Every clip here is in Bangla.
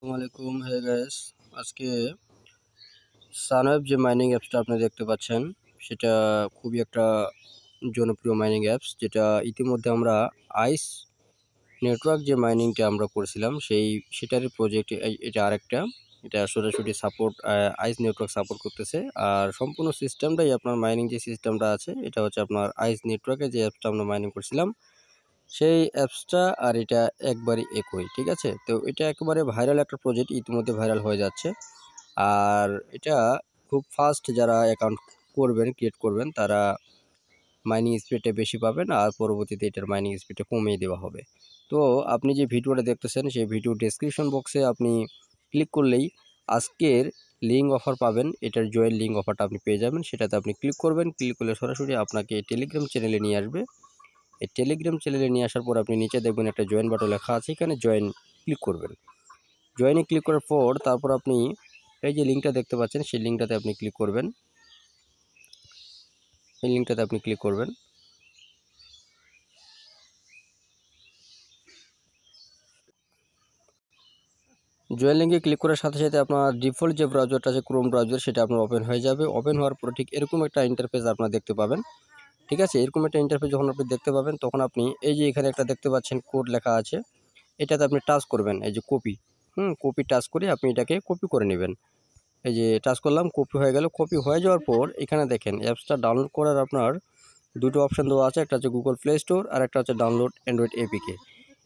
আসসালামু আলাইকুম। হে গাইস, আজকে সানওয়েব যে মাইনিং অ্যাপসটা আপনি দেখতে পাচ্ছেন, সেটা খুবই একটা জনপ্রিয় মাইনিং অ্যাপস, যেটা ইতিমধ্যে আমরা আইস নেটওয়ার্ক যে মাইনিংটা আমরা করছিলাম সেটারই প্রজেক্ট। এটা আরেকটা, এটা সরাসরি সাপোর্ট আইস নেটওয়ার্ক সাপোর্ট করতেছে। আর সম্পূর্ণ সিস্টেমটাই আপনার মাইনিং যে সিস্টেমটা আছে, এটা হচ্ছে আপনার আইস নেটওয়ার্কে যে অ্যাপসটা আমরা মাইনিং করছিলাম সেই অ্যাপসটা আর এটা একবারই একই, ঠিক আছে? তো এটা একেবারে ভাইরাল একটা প্রজেক্ট, ইতিমধ্যে ভাইরাল হয়ে যাচ্ছে। আর এটা খুব ফাস্ট, যারা অ্যাকাউন্ট ক্রিয়েট করবেন তারা মাইনিং স্পিডটা বেশি পাবেন, আর পরবর্তীতে এটার মাইনিং স্পিডটা কমিয়ে দেওয়া হবে। তো আপনি যে ভিডিওটা দেখতেছেন, সেই ভিডিও ডেসক্রিপশন বক্সে আপনি ক্লিক করলেই আজকের লিঙ্ক অফার পাবেন। এটার জয়েন লিঙ্ক অফারটা আপনি পেয়ে যাবেন, সেটাতে আপনি ক্লিক করবেন। ক্লিক করলে সরাসরি আপনাকে টেলিগ্রাম চ্যানেলে নিয়ে আসবে। এই টেলিগ্রাম চ্যানেলে নিয়ে আসার পর আপনি নিচে দেখবেন একটা জয়েন বাটন লেখা আছে, এখানে জয়েন ক্লিক করবেন। জয়েনে ক্লিক করার পর তারপর আপনি এই যে লিঙ্কটা দেখতে পাচ্ছেন, সেই লিঙ্কটাতে আপনি ক্লিক করবেন। এই লিঙ্কটাতে আপনি ক্লিক করবেন। জয়েন লিঙ্কে ক্লিক করার সাথে সাথে আপনার ডিফল্ট যে ব্রাউজারটা আছে, ক্রোম ব্রাউজার, সেটা আপনার ওপেন হয়ে যাবে। ওপেন হওয়ার পর ঠিক এরকম একটা ইন্টারফেস আপনারা দেখতে পাবেন, ঠিক আছে? এরকম একটা ইন্টারফেস যখন আপনি দেখতে পাবেন, তখন আপনি এই যে এখানে একটা দেখতে পাচ্ছেন কোড লেখা আছে, এটাতে আপনি টাচ করবেন। এই যে কপি, কপি টাচ করে আপনি এটাকে কপি করে নেবেন। এই যে টাচ করলাম, কপি হয়ে গেল। কপি হয়ে যাওয়ার পর এখানে দেখেন অ্যাপসটা ডাউনলোড করার আপনার দুটো অপশান দেওয়া আছে, একটা হচ্ছে গুগল প্লে স্টোর আর একটা হচ্ছে ডাউনলোড অ্যান্ড্রয়েড এপিকে।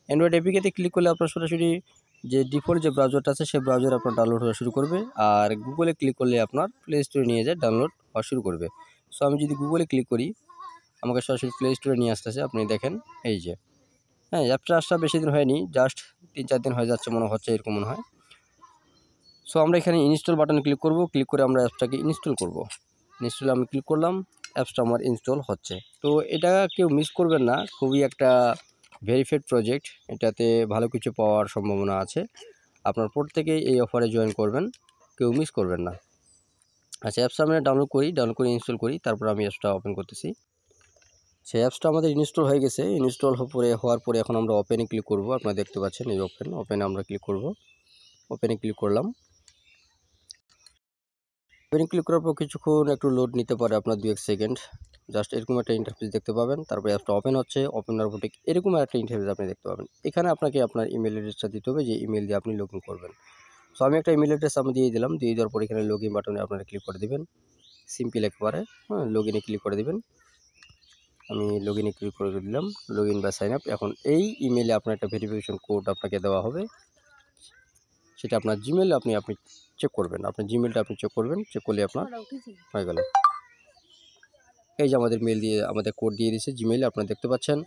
অ্যান্ড্রয়েড এপিকেতে ক্লিক করলে আপনার সরাসরি যে ডিফল্ট যে ব্রাউজারটা আছে, সেই ব্রাউজার আপনার ডাউনলোড হওয়া শুরু করবে। আর গুগলে ক্লিক করলে আপনার প্লে স্টোরে নিয়ে যায় ডাউনলোড হওয়া শুরু করবে। সো আমি যদি গুগলে ক্লিক করি, আমাকে সরাসরি প্লে স্টোরে নিয়ে আসতেছে। আপনি দেখেন এই যে, হ্যাঁ, অ্যাপটা আসা বেশি দিন হয়নি, জাস্ট 3-4 দিন হয়ে যাচ্ছে মনে হচ্ছে, এরকম মনে হয়। সো আমরা এখানে ইনস্টল বাটনে ক্লিক করব। ক্লিক করে আমরা অ্যাপসটাকে ইনস্টল করব। ইনস্টলে আমি ক্লিক করলাম, অ্যাপসটা আমার ইনস্টল হচ্ছে। তো এটা কেউ মিস করবেন না, খুবই একটা ভেরিফাইড প্রজেক্ট, এটাতে ভালো কিছু পাওয়ার সম্ভাবনা আছে। আপনার প্রত্যেকেই এই অফারে জয়েন করবেন, কেউ মিস করবেন না। আচ্ছা, অ্যাপসটা আমরা ডাউনলোড করে ইনস্টল করি, তারপর আমি অ্যাপসটা ওপেন করতেছি। সেই অ্যাপসটা আমাদের ইনস্টল হয়ে গেছে। ইনস্টল হওয়ার পরে এখন আমরা ওপেনে ক্লিক করব। আপনারা দেখতে পাচ্ছেন এই ওপেনে আমরা ক্লিক করব। ওপেনে ক্লিক করলাম। ওপেনে ক্লিক করার পর কিছুক্ষণ একটু লোড নিতে পারে, আপনার 2-1 সেকেন্ড। জাস্ট এরকম একটা ইন্টারফেস দেখতে পাবেন। তারপরে অ্যাপটা ওপেন হচ্ছে। ওপেন হওয়ার পর ঠিক এরকম একটা ইন্টারফেস আপনি দেখতে পাবেন। এখানে আপনাকে আপনার ইমেল অ্যাড্রেসটা দিতে হবে, যে ইমেল দিয়ে আপনি লগ ইন করবেন। সো আমি একটা ইমেল অ্যাড্রেস আমি দিয়ে দিলাম। দিয়ে দেওয়ার পর এখানে লগ ইন বাটনে আপনারা ক্লিক করে দেবেন। সিম্পল একবারে, লগ ইনে ক্লিক করে দেবেন। আমি লগ ইনে ক্লিক করে দিলাম, লগ ইন বা সাইন আপ। এখন এই ইমেলে আপনার একটা ভেরিফিকেশন কোড আপনাকে দেওয়া হবে, সেটা আপনার জিমেল আপনি চেক করবেন। আপনার জিমেলটা আপনি চেক করবেন, চেক করলে আপনার হয়ে গেল। এই যে আমাদের মেল দিয়ে আমাদের কোড দিয়ে দিয়েছে জিমেইলে, আপনারা দেখতে পাচ্ছেন।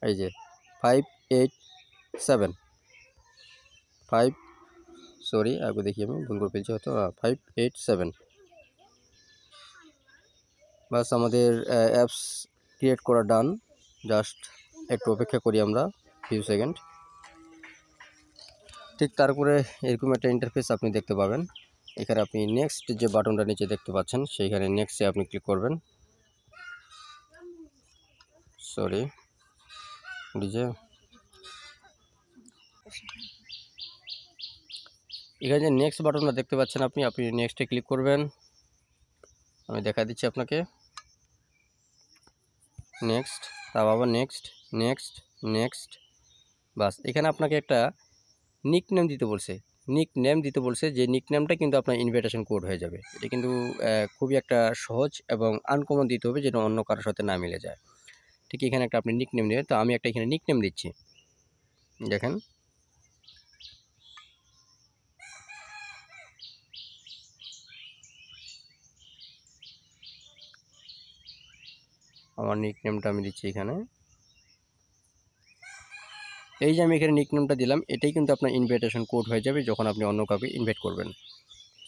এই যে 587 আগে দেখি, আমি ভুল করে ফেলছি হয়তো। 587। বাস, আমাদের অ্যাপস ক্রিয়েট করা ডান। জাস্ট একটু অপেক্ষা করি আমরা ফিউ সেকেন্ড। ঠিক তারপরে এরকম একটা ইন্টারফেস আপনি দেখতে পাবেন। এখানে আপনি নেক্সট যে বাটনটা নিচে দেখতে পাচ্ছেন, সেইখানে নেক্সটে আপনি ক্লিক করবেন। সরি, যে এখানে যে নেক্সট বাটনটা দেখতে পাচ্ছেন আপনি নেক্সটে ক্লিক করবেন। আমি দেখা দিচ্ছি আপনাকে। নেক্সট, তারপর আবার নেক্সট, নেক্সট, নেক্সট। বাস, এখানে আপনাকে একটা নিক নেম দিতে বলছে। যে নিক নেমটা কিন্তু আপনার ইনভিটেশন কোড হয়ে যাবে। এটা কিন্তু খুবই একটা সহজ এবং আনকমন দিতে হবে, যেটা অন্য কারোর সাথে না মিলে যায়। ঠিক এখানে একটা আপনি নিক নেম দেবেন। তো আমি একটা এখানে নিক নেম দিচ্ছি, দেখেন। আমার নিক নেমটা আমি দিচ্ছি এখানে। এই যে আমি এখানে নিক নেমটা দিলাম, এটাই কিন্তু আপনার ইনভিটেশন কোড হয়ে যাবে যখন আপনি অন্য কাউকে ইনভাইট করবেন।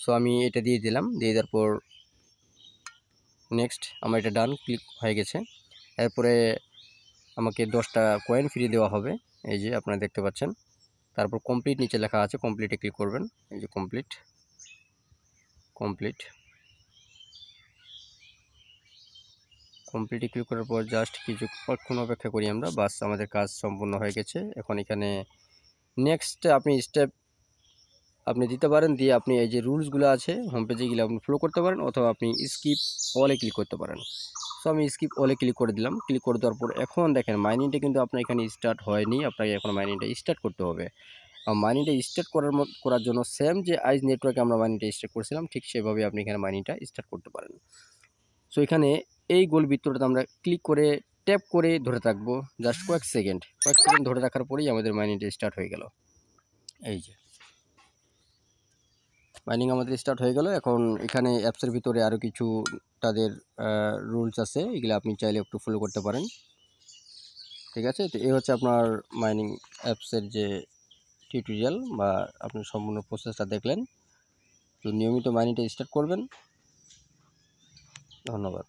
সো আমি এটা দিয়ে দিলাম। দিয়ে দেওয়ার পর নেক্সট, আমার এটা ডান ক্লিক হয়ে গেছে। এরপরে আমাকে 10টা কয়েন ফ্রি দেওয়া হবে, এই যে আপনারা দেখতে পাচ্ছেন। তারপর কমপ্লিট নিচে লেখা আছে, কমপ্লিটে ক্লিক করবেন। এই যে কমপ্লিটে ক্লিক করার পর জাস্ট কিছুক্ষণ অপেক্ষা করি আমরা। বাস, আমাদের কাজ সম্পূর্ণ হয়ে গেছে। এখন এখানে নেক্সট আপনি স্টেপ আপনি দিতে পারেন, দিয়ে আপনি এই যে রুলসগুলো আছে হোম পেজে গেলে আপনি ফলো করতে পারেন, অথবা আপনি স্কিপ অলে ক্লিক করতে পারেন। সো আমি স্কিপ অলে ক্লিক করে দিলাম। ক্লিক করে দেওয়ার পর এখন দেখেন মাইনিংটা কিন্তু আপনার এখানে স্টার্ট হয়নি, আপনাকে এখন মাইনিংটা স্টার্ট করতে হবে। মাইনিংটা স্টার্ট করার জন্য সেম যে আইজ নেটওয়ার্কে আমরা মাইনিংটা স্টার্ট করেছিলাম ঠিক সেভাবে আপনি এখানে মাইনিংটা স্টার্ট করতে পারেন। সো এখানে এই গোল বৃত্তটাতে আমরা ক্লিক করে ট্যাপ করে ধরে থাকবো জাস্ট কয়েক সেকেন্ড ধরে রাখার পরেই আমাদের মাইনিংটা স্টার্ট হয়ে গেল। এই যে মাইনিং আমাদের স্টার্ট হয়ে গেল। এখন এখানে অ্যাপসের ভিতরে আরও কিছু তাদের রুলস আছে, এগুলো আপনি চাইলে একটু ফলো করতে পারেন। ঠিক আছে, তো এই হচ্ছে আপনার মাইনিং অ্যাপসের যে টিউটোরিয়াল বা আপনি সম্পূর্ণ প্রসেসটা দেখলেন। তো নিয়মিত মাইনিংটা স্টার্ট করবেন। ধন্যবাদ।